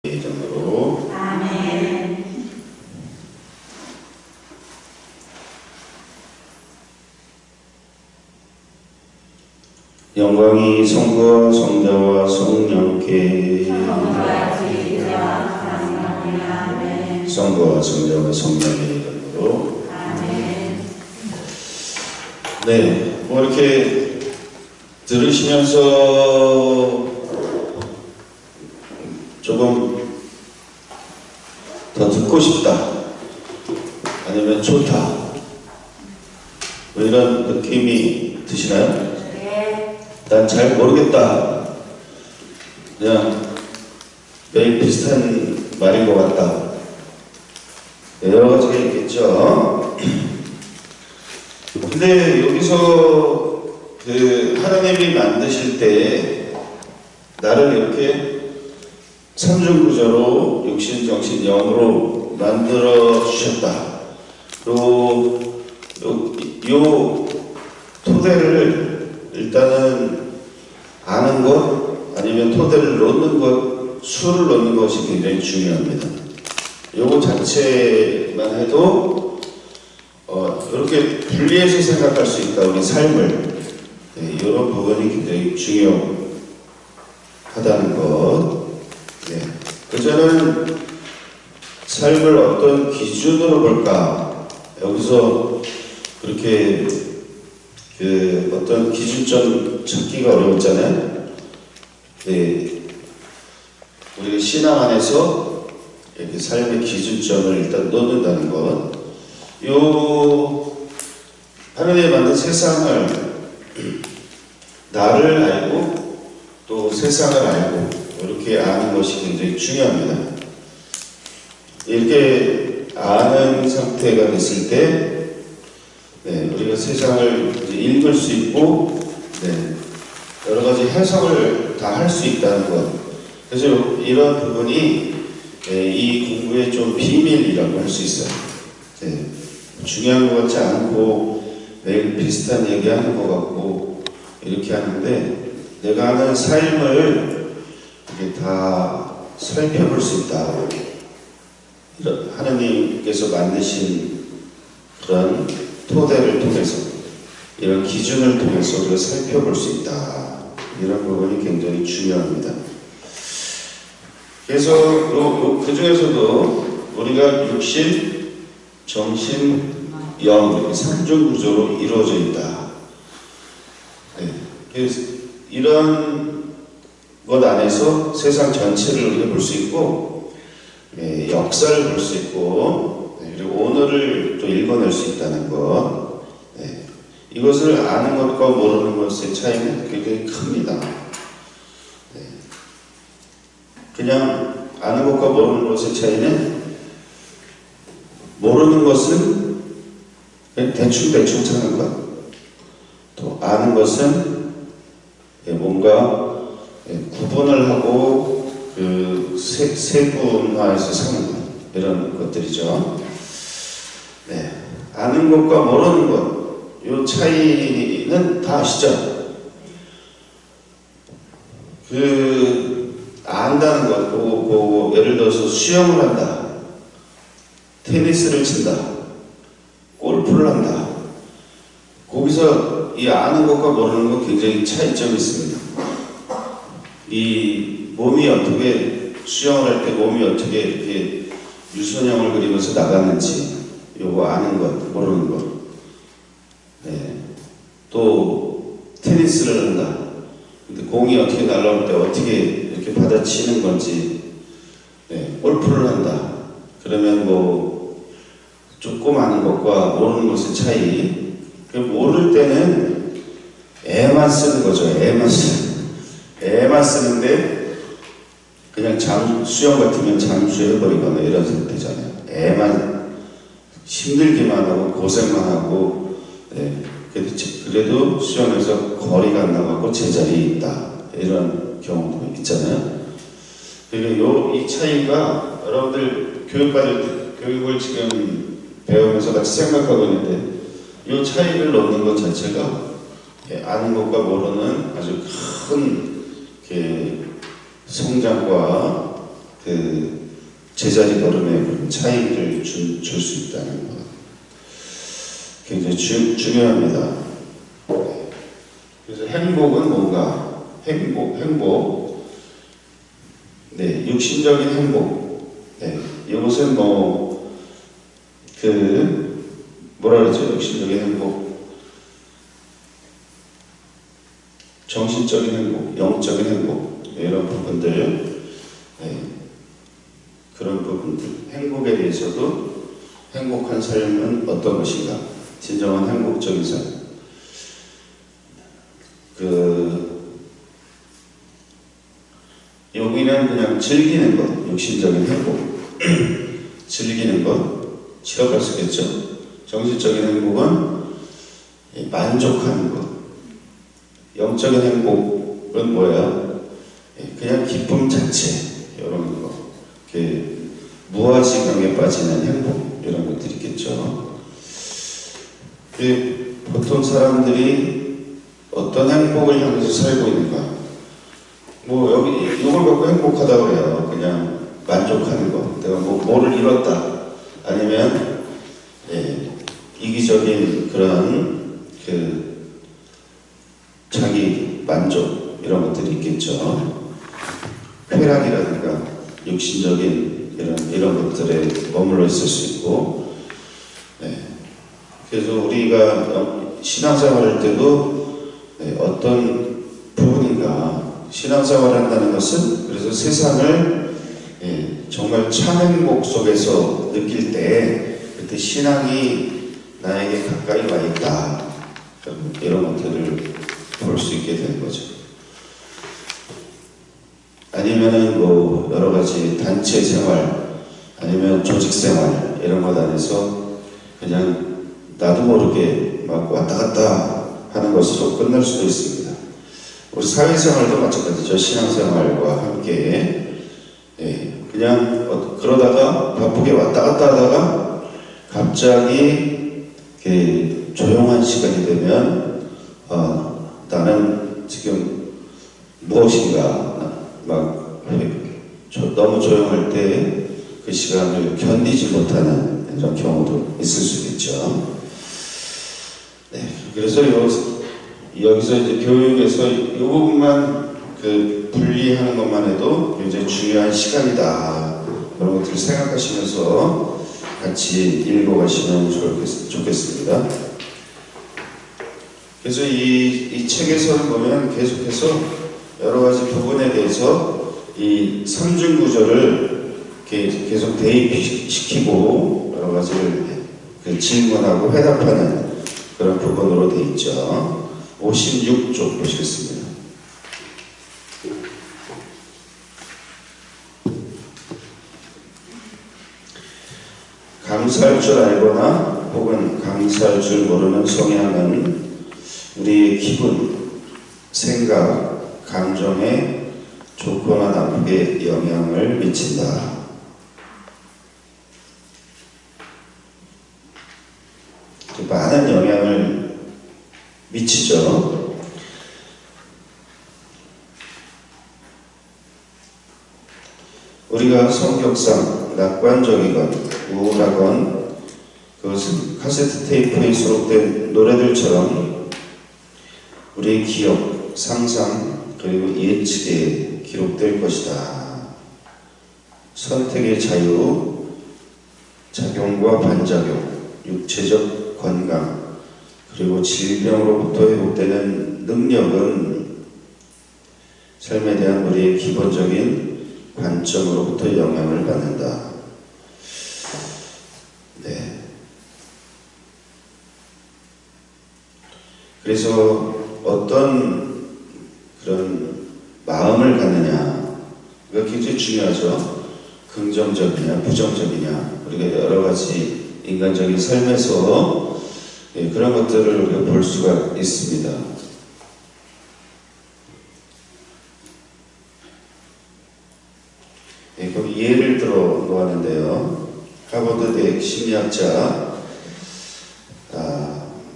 이름으로 아멘. 영광이 성부와 성자와 성령께 성부와 성자와 성령의 이름으로 아멘. 네, 뭐 이렇게 들으시면서 조금 더 듣고 싶다 아니면 좋다 뭐 이런 느낌이 드시나요? 네. 난 잘 모르겠다, 그냥 매일 비슷한 말인 것 같다, 여러 가지가 있겠죠. 근데 여기서 그 하나님이 만드실 때 나를 이렇게 삼중구조로 육신, 정신, 영으로 만들어 주셨다. 요 토대를 일단은 아는 것, 아니면 토대를 놓는 것, 수를 놓는 것이 굉장히 중요합니다. 요거 자체만 해도 이렇게 분리해서 생각할 수 있다, 우리 삶을. 네, 이런 부분이 굉장히 중요하다는 것. 네. 저는 삶을 어떤 기준으로 볼까? 여기서 그렇게 어떤 기준점 찾기가 어려웠잖아요. 네. 우리가 신앙 안에서 이렇게 삶의 기준점을 일단 놓는다는 것. 하나님이 만든 세상을, 나를 알고 또 세상을 알고 이렇게 아는 것이 굉장히 중요합니다. 이렇게 아는 상태가 됐을 때 네, 우리가 세상을 이제 읽을 수 있고 여러 가지 해석을 다 할 수 있다는 것. 그래서 이런 부분이 이 공부의 좀 비밀이라고 할 수 있어요. 네, 중요한 것 같지 않고 매일 비슷한 얘기하는 것 같고 이렇게 하는데, 내가 하는 삶을 이렇게 다 살펴볼 수 있다. 이런 하나님께서 만드신 그런 토대를 통해서, 이런 기준을 통해서 우리가 살펴볼 수 있다. 이런 부분이 굉장히 중요합니다. 그래서 그 중에서도 우리가 육신, 정신, 영, 삼중 구조로 이루어져 있다. 네. 그래서 이런 것 안에서 세상 전체를 우리가 볼 수 있고, 역사를 볼 수 있고, 그리고 오늘을 또 읽어낼 수 있다는 것. 이것을 아는 것과 모르는 것의 차이는 굉장히 큽니다. 그냥 아는 것과 모르는 것의 차이는, 모르는 것은 그냥 대충 찾는 것, 또 아는 것은 뭔가 구분을 하고 세분화해서 사는 것, 이런 것들이죠. 네, 아는 것과 모르는 것, 이 차이는 다 아시죠? 안다는 것, 보고 예를 들어서 수영을 한다, 테니스를 친다, 골프를 한다. 거기서 이 아는 것과 모르는 것 굉장히 차이점이 있습니다. 이 몸이 어떻게, 수영을 할 때 몸이 어떻게 이렇게 유선형을 그리면서 나가는지, 요거 아는 것, 모르는 것. 네. 또 테니스를 한다. 근데 공이 어떻게 날아올 때 어떻게 이렇게 받아치는 건지. 네. 골프를 한다. 그러면 뭐 조금 아는 것과 모르는 것의 차이. 모를 때는 애만 쓰는 거죠. 애만 쓰는데 그냥 수영 같으면 잠수해버리거나 이런 상태잖아요. 애만 힘들기만 하고 고생만 하고. 그래도 수영에서 거리가 안 나가고 제자리에 있다, 이런 경우도 있잖아요. 그리고 이 차이가 여러분들 교육을 지금 배우면서 같이 생각하고 있는데, 이 차이를 놓는 것 자체가 아는 것과 모르는 아주 큰 성장과 그 제자리 걸음에 그런 차이를 줄 수 있다는 것 굉장히 중요합니다. 그래서 행복은 뭔가 행복 네, 육신적인 행복 네, 이것은 뭐라 그러죠? 육신적인 행복 정신적인 행복, 영적인 행복 이런 부분들 네, 그런 부분들 행복에 대해서도 행복한 삶은 어떤 것인가 진정한 행복적인 삶 여기는 그냥 즐기는 것 육신적인 행복 즐기는 것 지나갈 수 있겠죠. 정신적인 행복은 만족하는 것 영적인 행복은 뭐예요? 그냥 기쁨 자체 이런 거 무아지경에 빠지는 행복 이런 것들이 있겠죠. 보통 사람들이 어떤 행복을 향해서 살고 있는가 여기 이걸 갖고 행복하다고 그래요. 그냥 만족하는 거 내가 뭐를 잃었다 아니면 이기적인 그런 자기 만족 이런 것들이 있겠죠. 쾌락이라든가 육신적인 이런 것들에 머물러 있을 수 있고 그래서 우리가 신앙생활 할 때도 어떤 부분인가 신앙생활을 한다는 것은 그래서 세상을 정말 참 행복 속에서 느낄 때 그때 신앙이 나에게 가까이 와 있다 이런 것들을 볼 수 있게 되는 거죠. 아니면은 여러 가지 단체 생활 아니면 조직 생활 이런 것 안에서 그냥 나도 모르게 막 왔다 갔다 하는 것으로 끝날 수도 있습니다. 우리 사회생활도 마찬가지죠. 신앙생활과 함께 그냥 그러다가 바쁘게 왔다 갔다 하다가 갑자기 조용한 시간이 되면 나는 지금 무엇인가 막 너무 조용할 때 그 시간을 견디지 못하는 이런 경우도 있을 수 있겠죠. 그래서 여기서 이제 교육에서 이 부분만 분리하는 것만 해도 굉장히 중요한 시간이다. 그런 것들을 생각하시면서 같이 읽어가시면 좋겠습니다. 그래서 이 책에서는 보면 계속해서 여러 가지 부분에 대해서 이 삼중구조를 계속 대입시키고 여러 가지를 질문하고 회답하는 그런 부분으로 되어 있죠. 56쪽 보시겠습니다. 감사할 줄 알거나 혹은 감사할 줄 모르는 성향은 우리의 기분, 생각, 감정에 좋거나 나쁘게 영향을 미친다. 많은 영향을 미치죠. 우리가 성격상 낙관적이건 우울하건 그것은 카세트 테이프에 수록된 노래들처럼 우리의 기억, 상상, 그리고 예측에 기록될 것이다. 선택의 자유, 작용과 반작용, 육체적 건강, 그리고 질병으로부터 회복되는 능력은 삶에 대한 우리의 기본적인 관점으로부터 영향을 받는다. 그래서 어떤 그런 마음을 갖느냐, 이거 굉장히 중요하죠. 긍정적이냐, 부정적이냐, 우리가 여러 가지 인간적인 삶에서 그런 것들을 우리가 볼 수가 있습니다. 거기 예를 들어 놓았는데요. 하버드 대학 심리학자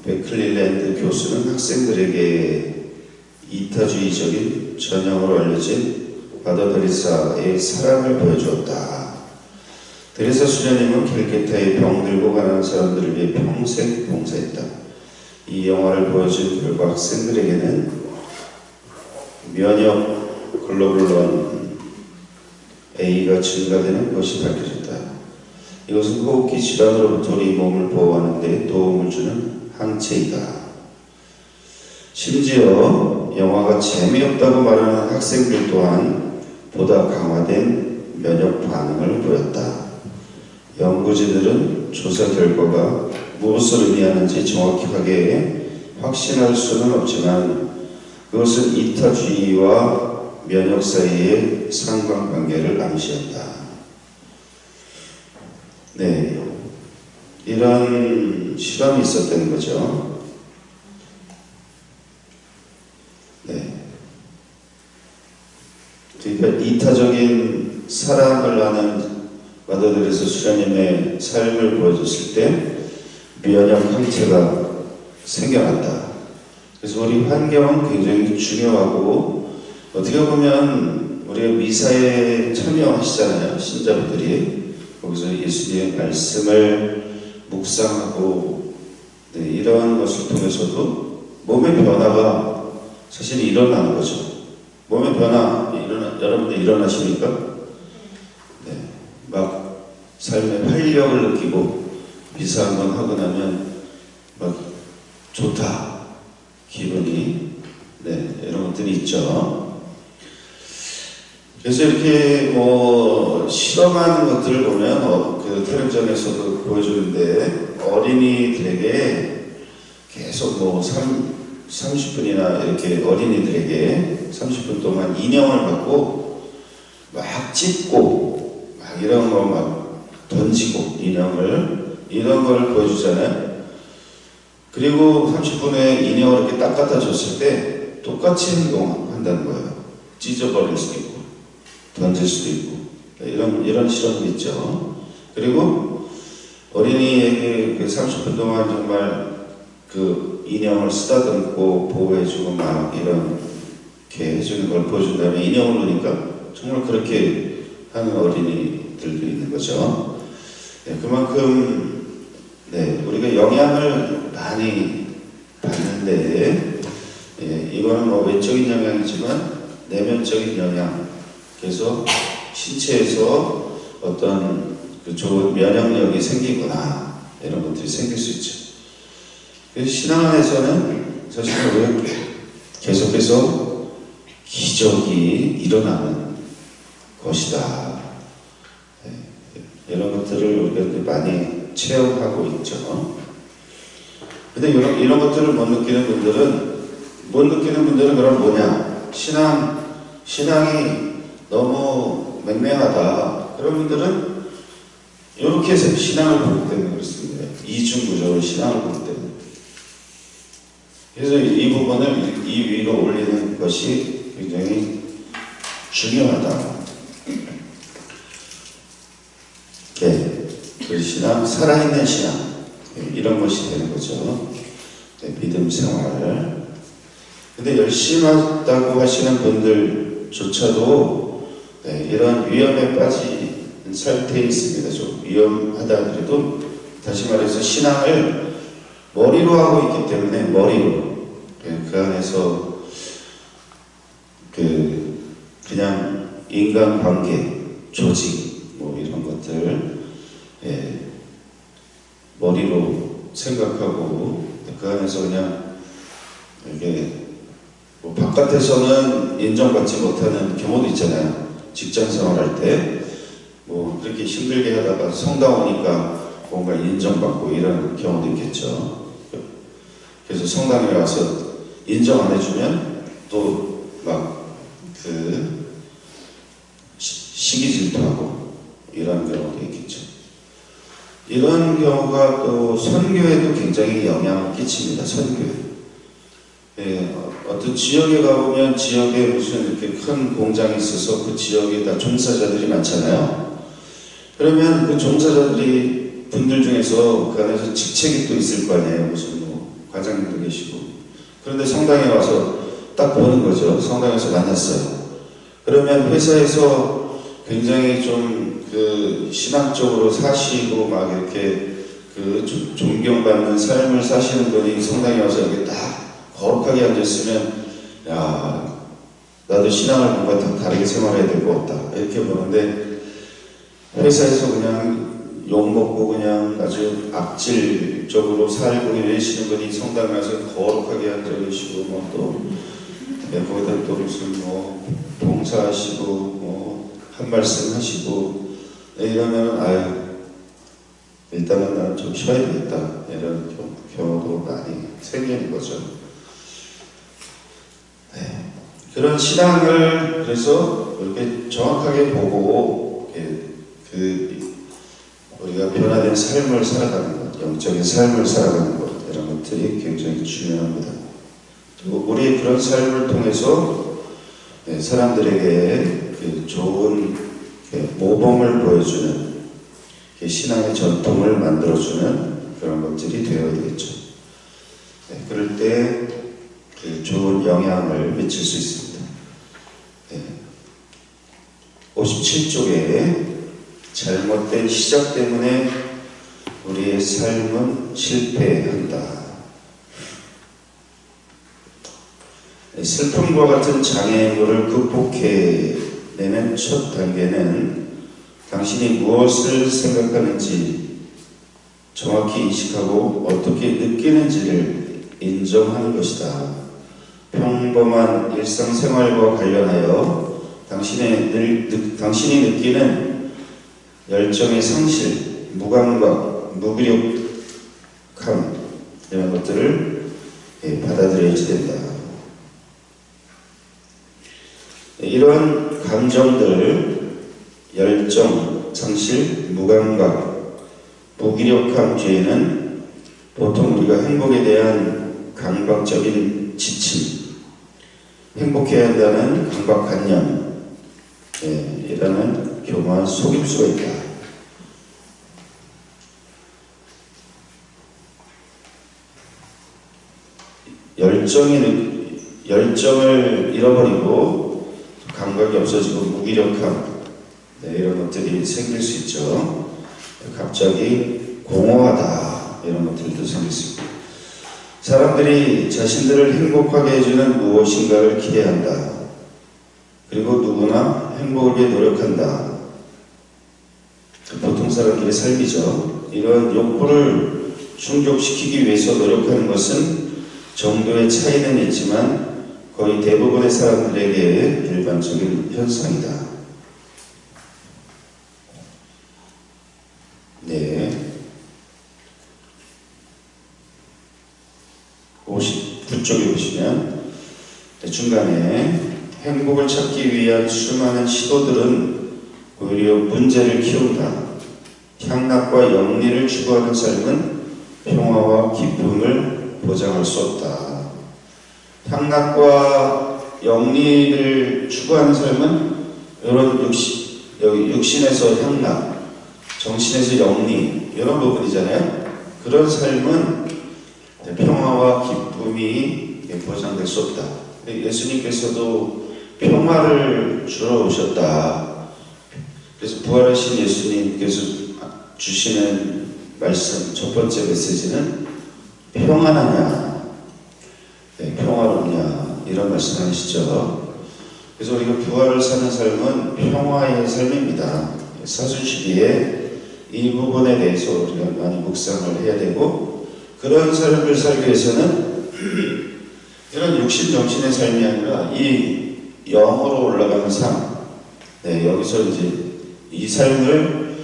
맥클릴랜드 교수는 학생들에게 이타주의적인 전형으로 알려진 바다 데리사의 사랑을 보여주었다. 데리사 수녀님은 캘케타의 병들고 가난한 사람들을 위해 평생 봉사했다. 이 영화를 보여준 결과 학생들에게는 면역 글로불론 A가 증가되는 것이 밝혀졌다. 이것은 호흡기 질환으로부터 우리 몸을 보호하는 데 도움을 주는 항체이다. 심지어 영화가 재미없다고 말하는 학생들 또한 보다 강화된 면역 반응을 보였다. 연구진들은 조사 결과가 무엇을 의미하는지 정확하게 확신할 수는 없지만 그것은 이타주의와 면역 사이의 상관관계를 암시한다. 네, 이런 실험이 있었다는 거죠. 네, 그러니까 이타적인 사랑을 하는 마더 데레사 수녀님의 삶을 보여줬을 때 면역 항체가 생겨났다. 그래서 우리 환경은 굉장히 중요하고 어떻게 보면 우리가 미사에 참여하시잖아요. 신자분들이 거기서 예수님의 말씀을 묵상하고 이러한 것을 통해서도 몸의 변화가 사실 일어나는 거죠. 몸의 변화 여러분들 일어나십니까? 네, 막 삶의 활력을 느끼고 미사 한번 하고 나면 막 좋다 기분이 이런 것들이 있죠. 그래서 이렇게 뭐 실험하는 것들을 보면 그 텔레비전에서도 보여주는데 어린이들에게 계속 뭐 30분이나 이렇게 어린이들에게 30분 동안 인형을 갖고 막 찝고 막 이런 거 막 던지고 인형을 이런 걸 보여주잖아요. 그리고 30분에 인형을 이렇게 딱 갖다 줬을 때 똑같이 행동한다는 거예요. 찢어버릴 수도 있고 던질 수도 있고 이런 실험이 있죠. 그리고 어린이에게 그 30분 동안 정말 그 인형을 쓰다듬고 보호해주고 막 이렇게 해주는 걸 보여준 다음에 인형을 놓으니까 정말 그렇게 하는 어린이들도 있는 거죠. 그만큼 우리가 영향을 많이 받는데 이거는 뭐 외적인 영향이지만 내면적인 영향, 그래서 신체에서 어떤 그 좋은 면역력이 생기거나 이런 것들이 생길 수 있죠. 그래서 신앙 안에서는 사실 우리가 계속해서 기적이 일어나는 것이다. 이런 것들을 우리가 많이 체험하고 있죠. 근데 이런 것들을 못 느끼는 분들은 그럼 뭐냐? 신앙이 너무 맹맹하다. 그런 분들은 이렇게 해서 신앙을 보기 때문에 그렇습니다. 이중구조로 신앙을 보기 때문에. 그래서 이 부분을 이 위로 올리는 것이 굉장히 중요하다. 그 신앙, 살아있는 신앙, 이런 것이 되는 거죠. 믿음 생활. 근데 열심히 하다고 하시는 분들조차도 이런 위험에 빠진 상태에 있습니다. 좀 위험하다 하더라도 다시 말해서 신앙을 머리로 하고 있기 때문에 머리로 그 안에서 그냥 인간관계, 조직 뭐 이런 것들 머리로 생각하고 그 안에서 그냥 이게 뭐 바깥에서는 인정받지 못하는 경우도 있잖아요. 직장 생활할 때 뭐 그렇게 힘들게 하다가 성당 오니까 뭔가 인정받고 이런 경우도 있겠죠. 그래서 성당에 와서 인정 안 해주면 또 막 시기 질투하고 이런 경우도 있겠죠. 이런 경우가 또 선교에도 굉장히 영향을 끼칩니다. 선교에. 어떤 지역에 가보면 지역에 무슨 이렇게 큰 공장이 있어서 그 지역에 다 종사자들이 많잖아요. 그러면 그 종사자들이 분들 중에서 그 안에서 직책이 또 있을 거 아니에요. 무슨 뭐 과장님도 계시고. 그런데 성당에 와서 딱 보는 거죠. 성당에서 만났어요. 그러면 회사에서 굉장히 좀 그 신앙적으로 사시고 막 이렇게 그 존경받는 삶을 사시는 분이 성당에 와서 이렇게 딱 거룩하게 앉았으면, 야, 나도 신앙을 뭔가 다 다르게 생활해야 될 것 같다, 이렇게 보는데, 회사에서 그냥 욕먹고 그냥 아주 악질적으로 살고 이러시는 분이 성당에 와서 거룩하게 앉아 계시고, 뭐 또 거기다 또 무슨 뭐 봉사하시고 뭐 한 말씀 하시고 이러면, 아유, 일단은 나는 좀 쉬어야 되겠다, 이런 경우도 많이 생기는 거죠. 네. 그런 신앙을 그래서 이렇게 정확하게 보고 우리가 변화된 삶을 살아가는 것, 영적인 삶을 살아가는 것, 이런 것들이 굉장히 중요합니다. 또 우리 그런 삶을 통해서 사람들에게 그 좋은 모범을 보여주는 신앙의 전통을 만들어주는 그런 것들이 되어야 되겠죠. 그럴 때 그 좋은 영향을 미칠 수 있습니다. 57쪽에 잘못된 시작 때문에 우리의 삶은 실패한다. 슬픔과 같은 장애물을 극복해내는 첫 단계는 당신이 무엇을 생각하는지 정확히 인식하고 어떻게 느끼는지를 인정하는 것이다. 평범한 일상생활과 관련하여 당신이 느끼는 열정의 상실, 무감각, 무기력함, 이런 것들을 받아들여야지 된다. 이런 감정들, 열정, 상실, 무감각, 무기력함 뒤에는 보통 우리가 행복에 대한 강박적인 지침, 행복해야 한다는 강박관념, 이라는 교묘한 속임수가 있다. 열정을 잃어버리고 감각이 없어지고 무기력함, 이런 것들이 생길 수 있죠. 갑자기 공허하다, 이런 것들도 생길 수 있고, 사람들이 자신들을 행복하게 해주는 무엇인가를 기대한다. 그리고 누구나 행복을 위해 노력한다. 보통 사람들의 삶이죠. 이런 욕구를 충족시키기 위해서 노력하는 것은 정도의 차이는 있지만 거의 대부분의 사람들에게 일반적인 현상이다. 네. 59쪽에 보시면 중간에 행복을 찾기 위한 수많은 시도들은 오히려 문제를 키운다. 향락과 영리를 추구하는 삶은 평화와 기쁨을 보장할 수 없다. 향락과 영리를 추구하는 삶은 이런 육신에서 향락, 정신에서 영리, 이런 부분이잖아요. 그런 삶은 평화와 기쁨이 보장될 수 없다. 예수님께서도 평화를 주러 오셨다. 그래서 부활하신 예수님께서 주시는 말씀, 첫 번째 메시지는 평안하냐, 평화롭냐, 이런 말씀 하시죠. 그래서 우리가 부활을 사는 삶은 평화의 삶입니다. 사순시기에 이 부분에 대해서 우리가 많이 묵상을 해야 되고, 그런 삶을 살기 위해서는 이런 육신 정신의 삶이 아니라 이 영으로 올라가는 삶, 여기서 이제 이 삶을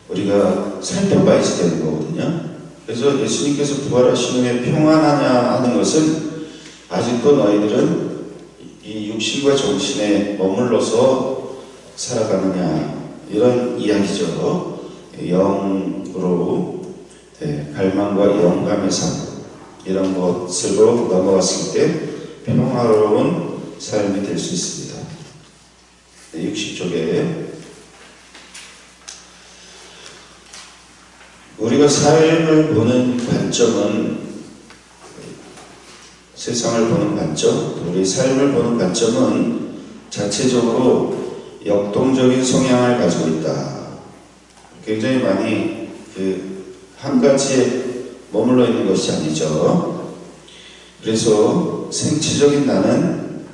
우리가 살펴봐야지 되는 거거든요. 그래서 예수님께서 부활하신 후에 평안하냐 하는 것은 아직도 너희들은 이 육신과 정신에 머물러서 살아가느냐, 이런 이야기죠. 영으로 갈망과 영감의 삶, 이런 것으로 넘어갔을 때 평화로운 삶이 될 수 있습니다. 60쪽에 우리가 삶을 보는 관점은, 세상을 보는 관점, 우리 삶을 보는 관점은 자체적으로 역동적인 성향을 가지고 있다. 굉장히 많이 한 가지에 머물러 있는 것이 아니죠. 그래서 생체적인 나는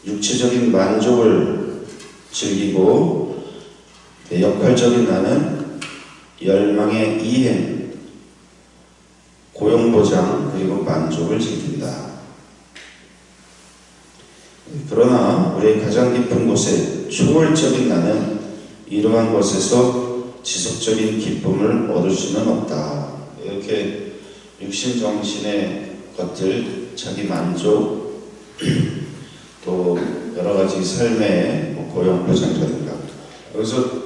육체적인 만족을 즐기고, 역할적인 나는 열망의 이행, 고용보장, 그리고 만족을 즐긴다. 그러나 우리의 가장 깊은 곳에 초월적인 나는 이러한 것에서 지속적인 기쁨을 얻을 수는 없다. 이렇게 육신정신의 것들, 자기 만족, 또 여러가지 삶의 고용보장이라든가, 여기서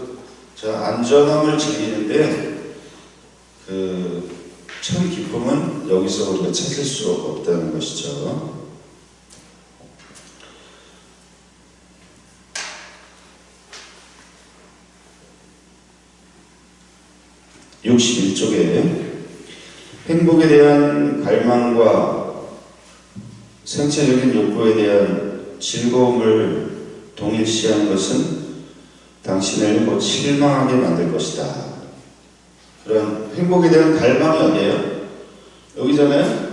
안전함을 즐기는데 참 기쁨은 여기서 우리가 찾을 수 없다는 것이죠. 61쪽에 행복에 대한 갈망과 생체적인 욕구에 대한 즐거움을 동일시한 것은 당신을 곧 실망하게 만들 것이다. 그런 행복에 대한 갈망이 어디예요? 여기잖아요.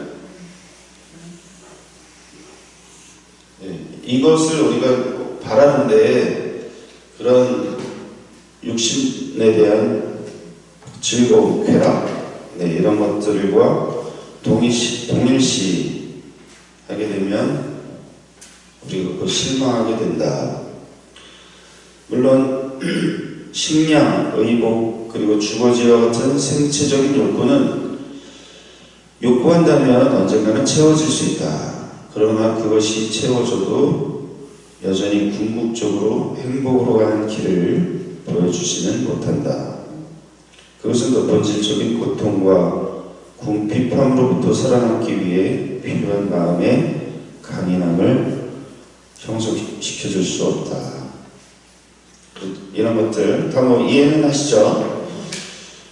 이것을 우리가 바라는데, 그런 육신에 대한 즐거움, 쾌락, 이런 것들과 동일시 하게 되면 우리가 실망하게 된다. 물론 식량, 의복, 그리고 주거지와 같은 생체적인 욕구는 욕구한다면 언젠가는 채워질 수 있다. 그러나 그것이 채워져도 여전히 궁극적으로 행복으로 가는 길을 보여주지는 못한다. 그것은 더 본질적인 고통과 궁핍함으로부터 살아남기 위해 필요한 마음의 강인함을 형성시켜줄 수 없다. 이런 것들 다 이해는 하시죠?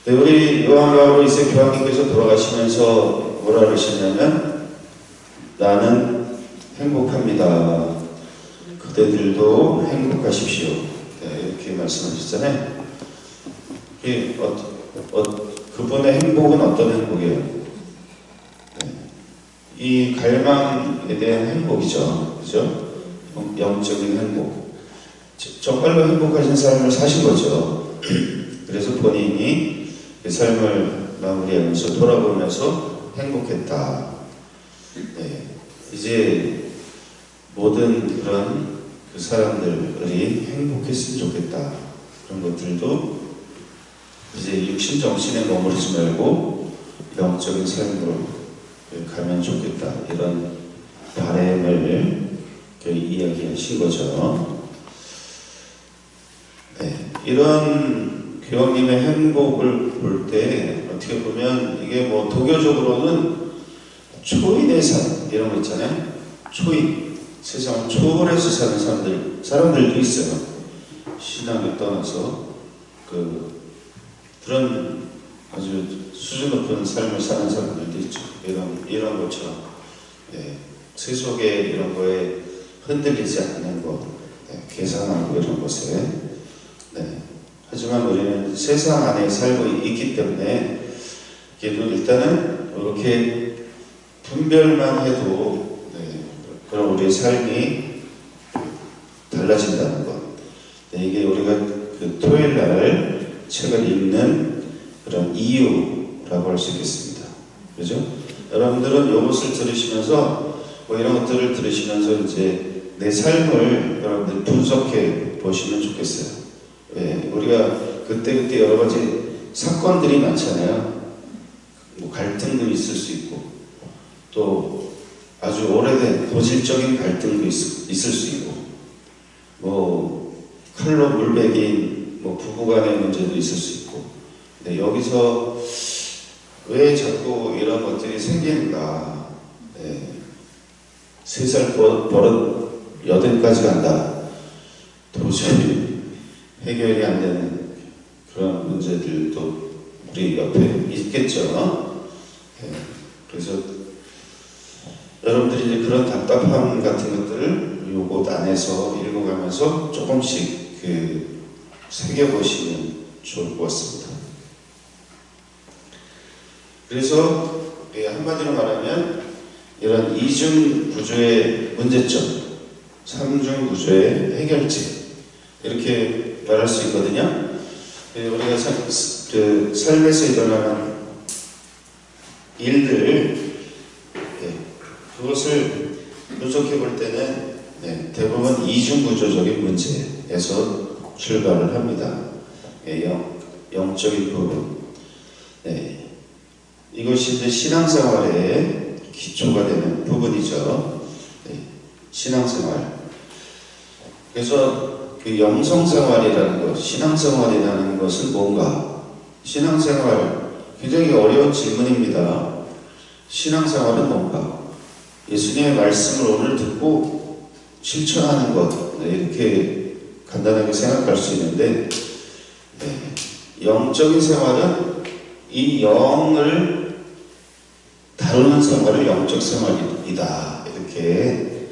우리 요한 바오로 2세 교황님께서 돌아가시면서 뭐라 그러셨냐면, 나는 행복합니다. 그대들도 행복하십시오. 이렇게 말씀하셨잖아요. 그분의 행복은 어떤 행복이에요? 이 갈망에 대한 행복이죠. 그죠? 영적인 행복. 정말로 행복하신 삶을 사신 거죠. 그래서 본인이 그 삶을 마무리하면서 돌아보면서 행복했다. 이제 모든 그런 그 사람들이 행복했으면 좋겠다. 그런 것들도 이제 육신 정신에 머무르지 말고 영적인 삶으로 가면 좋겠다. 이런 바람을 이야기하신 거죠. 이런 교황님의 행복을 볼 때 어떻게 보면 이게 도교적으로는 초인의 삶 이런 거 있잖아요. 초인, 세상을 초월해서 사는 사람들도 있어요. 신앙에 떠나서 그런 아주 수준 높은 삶을 사는 사람들도 있죠. 이런 것처럼 세속의 이런 거에 흔들리지 않는 것, 계산하고 이런 것에. 하지만 우리는 세상 안에 살고 있기 때문에 일단은 이렇게 분별만 해도 그럼 우리의 삶이 달라진다는 것. 이게 우리가 그 토요일 날 책을 읽는 그런 이유라고 할 수 있겠습니다. 그죠? 여러분들은 이것을 들으시면서 이런 것들을 들으시면서 이제 내 삶을 여러분들 분석해 보시면 좋겠어요. 우리가 그때그때 여러 가지 사건들이 많잖아요. 갈등도 있을 수 있고, 또 아주 오래된 고질적인 갈등도 있을 수 있고, 칼로 물베긴 부부간의 문제도 있을 수 있고. 근데 여기서 왜 자꾸 이런 것들이 생기는가? 3살 버릇 8까지 간다. 도저히 해결이 안 되는 그런 문제들도 우리 옆에 있겠죠. 그래서 여러분들이 이제 그런 답답함 같은 것들을 요것 안에서 읽어가면서 조금씩 새겨보시면 좋을 것 같습니다. 그래서 한마디로 말하면 이런 이중 구조의 문제점, 삼중 구조의 해결책 이렇게 말할 수 있거든요. 우리가 삶에서 일어나는 일들 그것을 분석해 볼 때는 대부분 이중 구조적인 문제에서 출발을 합니다. 영적인 부분. 이것이 이제 신앙생활의 기초가 되는 부분이죠. 신앙생활. 그래서 그 영성생활이라는 것, 신앙생활이라는 것은 뭔가? 신앙생활, 굉장히 어려운 질문입니다. 신앙생활은 뭔가? 예수님의 말씀을 오늘 듣고 실천하는 것, 이렇게 간단하게 생각할 수 있는데, 영적인 생활은 이 영을 다루는 생활을 영적 생활이다. 이렇게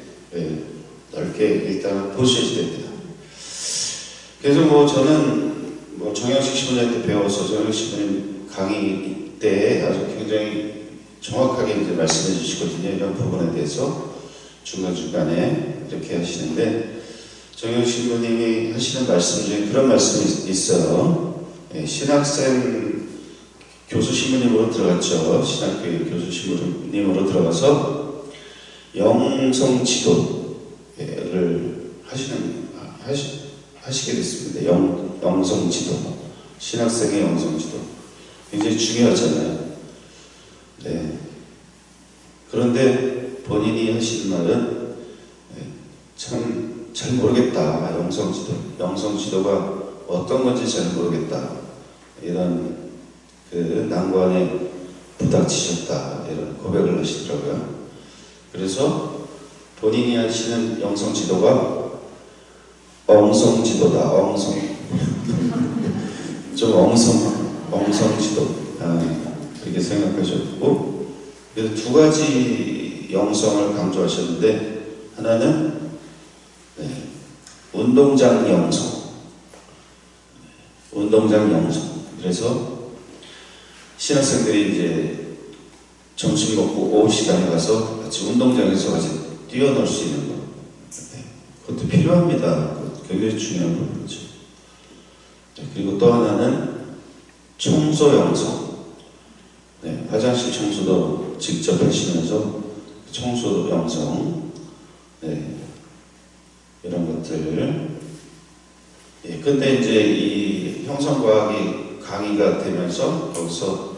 넓게 일단 보셔야 됩니다. 그래서 저는 정영식 신부님한테 배워서 정영식 신부님 강의 때 아주 굉장히 정확하게 이제 말씀해 주시거든요. 이런 부분에 대해서 중간중간에 이렇게 하시는데, 정영식 신부님이 하시는 말씀 중에 그런 말씀이 있어요. 신학생 교수 신부님으로 들어갔죠. 신학교의 교수 신부님으로 들어가서 영성 지도를 하시게 됐습니다. 영성 지도, 신학생의 영성 지도 굉장히 중요하잖아요. 그런데 본인이 하시는 말은 참 잘 모르겠다. 영성 지도가 어떤 건지 잘 모르겠다. 이런 난관에 부닥치셨다. 이런 고백을 하시더라고요. 그래서 본인이 하시는 영성 지도가 엉성 지도다. 좀 엉성 지도. 그렇게 생각하셨고, 그래서 두 가지 영성을 강조하셨는데, 하나는 운동장 영성. 그래서 신학생들이 이제 점심 먹고 오후 시간에 가서 같이 운동장에서 같이 뛰어놀 수 있는 것. 그것도 필요합니다. 굉장히 중요한 부분이죠. 그리고 또 하나는 청소 영성. 화장실 청소도 직접 하시면서 청소 영성. 이런 것들. 근데 이제 이 형성과학이 강의가 되면서 거기서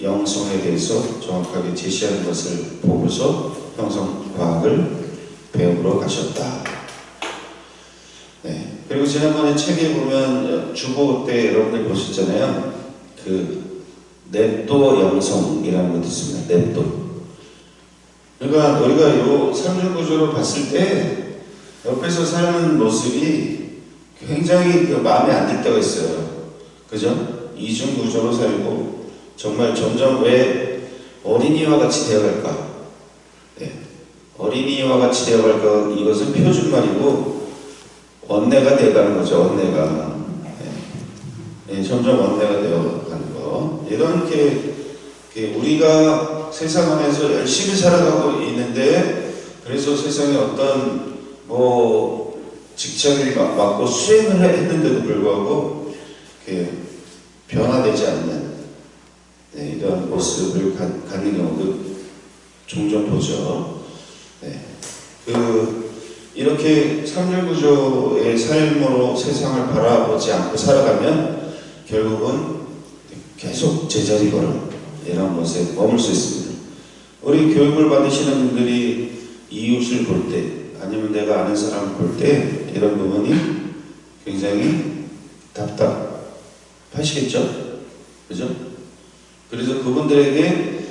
영성에 대해서 정확하게 제시하는 것을 보고서 형성과학을 배우러 가셨다. 그리고 지난번에 책에 보면 주보 때 여러분들 보셨잖아요. 냅도 영성이라는 것도 있습니다. 냅도. 그러니까 우리가 이 삼중구조로 봤을 때 옆에서 사는 모습이 굉장히 마음에 안 들 때가 있어요. 그죠? 이중구조로 살고 정말 점점 왜 어린이와 같이 되어갈까? 어린이와 같이 되어갈까? 이것은 표준말이고 언내가 되어가는 거죠. 언내가. 점점 언내가 되어가는 거. 이렇게 우리가 세상 안에서 열심히 살아가고 있는데, 그래서 세상에 어떤 직장을 맡고 수행을 했는데도 불구하고 변화되지 않는 이런 모습을 갖는 경우도 종종 보죠. 이렇게 삼중구조의 삶으로 세상을 바라보지 않고 살아가면 결국은 계속 제자리 걸음 이런 것에 머물 수 있습니다. 우리 교육을 받으시는 분들이 이웃을 볼 때, 아니면 내가 아는 사람을 볼 때 이런 부분이 굉장히 답답하시겠죠? 그죠? 그래서 그분들에게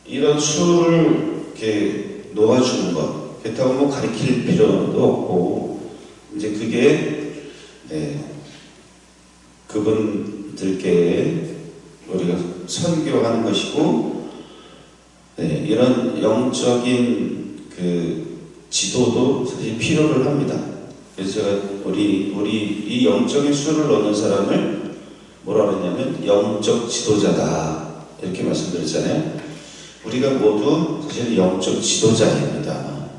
이런 수를 이렇게 놓아주는 것, 그렇다고 가르칠 필요도 없고, 이제 그게 그분들께 우리가 선교하는 것이고, 이런 영적인 그 지도도 사실 필요를 합니다. 그래서 제가 우리 이 영적인 수를 얻는 사람을 뭐라 그러냐면 영적 지도자다 이렇게 말씀드렸잖아요. 우리가 모두 사실 영적 지도자입니다.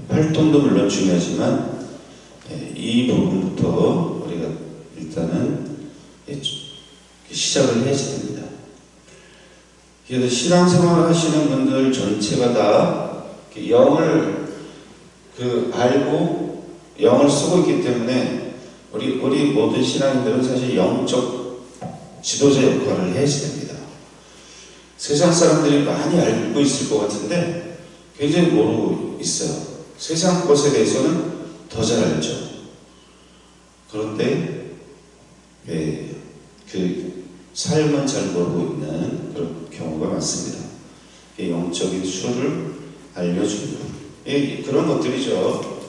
활동도 물론 중요하지만 이 부분부터 우리가 일단은 시작을 해야 됩니다. 그래서 신앙생활 하시는 분들 전체가 다 영을 알고 영을 쓰고 있기 때문에 우리 모든 신앙인들은 사실 영적 지도자 역할을 해야 됩니다. 세상 사람들이 많이 알고 있을 것 같은데 굉장히 모르고 있어요. 세상 것에 대해서는 더 잘 알죠. 그런데 그 삶은 잘 모르고 있는 그런 경우가 많습니다. 영적인 수를 알려주는 그런 것들이죠.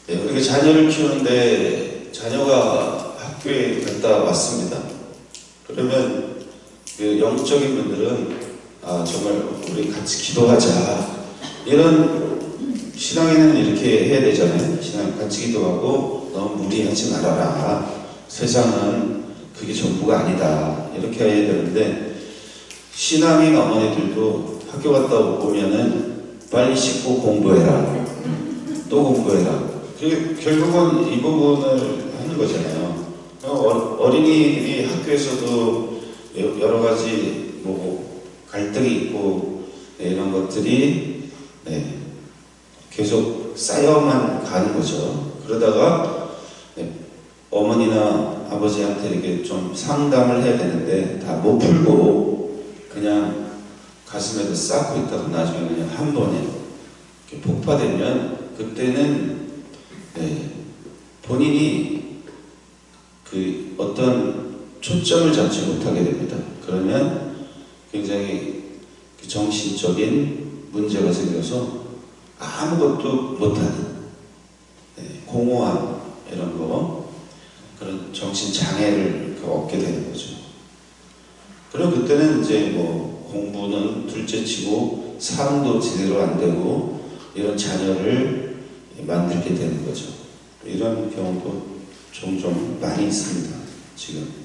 우리가 자녀를 키우는데 자녀가 학교에 갔다 왔습니다. 그러면 그 영적인 분들은 정말 우리 같이 기도하자 이런 신앙에는 이렇게 해야 되잖아요. 신앙 같이 기도하고 너무 무리하지 말아라. 세상은 그게 전부가 아니다. 이렇게 해야 되는데 신앙인 어머니들도 학교 갔다 오면은 빨리 씻고 공부해라. 또 공부해라. 결국은 이 부분을 하는 거잖아요. 어린이들이 학교에서도 여러 가지 갈등이 있고 이런 것들이 계속 쌓여만 가는 거죠. 그러다가 어머니나 아버지한테 이렇게 좀 상담을 해야 되는데 다 못 풀고 그냥 가슴에다 쌓고 있다가 나중에 그냥 한 번에 이렇게 폭파되면 그때는 본인이 그 어떤 초점을 잡지 못하게 됩니다. 그러면 굉장히 정신적인 문제가 생겨서 아무것도 못하는 공허함 이런 거 그런 정신 장애를 얻게 되는 거죠. 그럼 그때는 이제 공부는 둘째치고 삶도 제대로 안 되고 이런 자녀를 만들게 되는 거죠. 이런 경우도 종종 많이 있습니다. 지금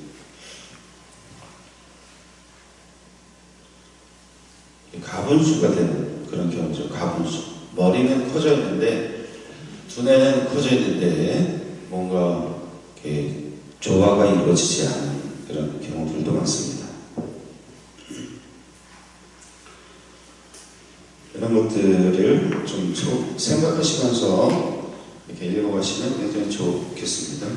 가분수가 되는 그런 경우죠. 가분수. 머리는 커져 있는데 두뇌는 커져 있는데 뭔가 이렇게 조화가 이루어지지 않은 그런 경우들도 많습니다. 이런 것들을 좀 생각하시면서 이렇게 읽어가시면 굉장히 좋겠습니다.